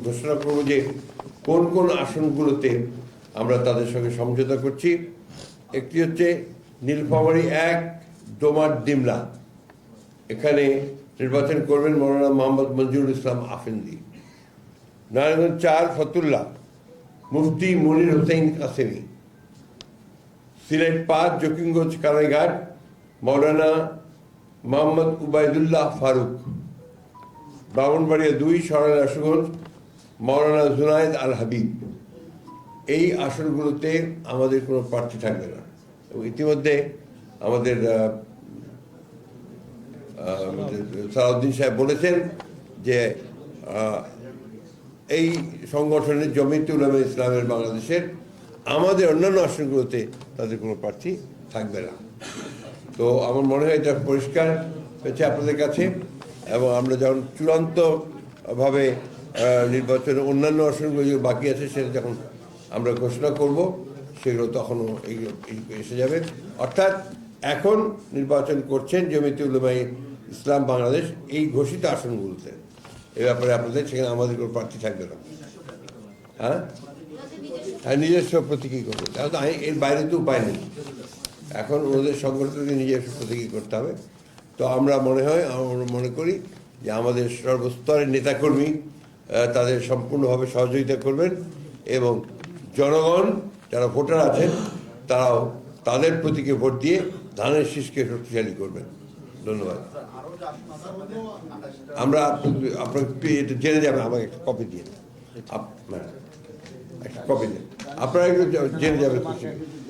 ঘোষণা করবো যে কোন কোন আসনগুলোতে আমরা তাদের সঙ্গে সমঝোতা করছি। একটি হচ্ছে নীলফামারী 1 ডোমার ডিমলা, এখানে নির্বাচন করবেন মৌলানা মোহাম্মদ মঞ্জুরুল ইসলাম আফেন্দি। নারায়ণগঞ্জ 4 ফতুল্লা মুফতি মনির হোসেন কাসেমি। সিলেট 5 জকিগঞ্জ কানাইঘাট মৌলানা মোহাম্মদ উবাইদুল্লাহ ফারুক। ব্রাহ্মণবাড়িয়া 2 সরাইল আশুগঞ্জ মৌলানা জুনায়েদ আল হাবিব। এই আসনগুলোতে আমাদের কোনো প্রার্থী থাকবে না। এবং ইতিমধ্যে আমাদের সালাউদ্দিন সাহেব বলেছেন যে এই সংগঠনের জমিয়তে উলামায়ে ইসলামের বাংলাদেশের আমাদের অন্যান্য আসনগুলোতে তাদের কোনো প্রার্থী থাকবে না। তো আমার মনে হয় এটা পরিষ্কার হয়েছে আপনাদের কাছে। এবং আমরা যখন চূড়ান্তভাবে নির্বাচনের অন্যান্য আসনগুলো যে বাকি আছে সেটা যখন আমরা ঘোষণা করব সেগুলো তখনও এসে যাবে। অর্থাৎ এখন নির্বাচন করছেন জমিয়তে উলামায়ে ইসলাম বাংলাদেশ এই ঘোষিত আসনগুলোতে। এ ব্যাপারে আপনাদের সেখানে আমাদের কোনো প্রার্থী থাকবে না। হ্যাঁ, নিজস্ব প্রতীকী করবে, তাহলে এর বাইরে তো উপায় নেই। এখন ওদের সংগঠনকে নিজস্ব প্রতীকী করতে হবে। তো আমরা মনে করি যে আমাদের সর্বস্তরের নেতাকর্মী তাদের সম্পূর্ণভাবে সহযোগিতা করবেন এবং জনগণ যারা ভোটার আছেন তারাও তাদের প্রতীকে ভোট দিয়ে ধানের শীষকে শক্তিশালী করবেন। ধন্যবাদ। আমরা আপনাকে এটা জেনে যাবেন, আমাকে একটা কপি দিয়ে একটা কপি দেন, আপনারা একটু জেনে যাবেন।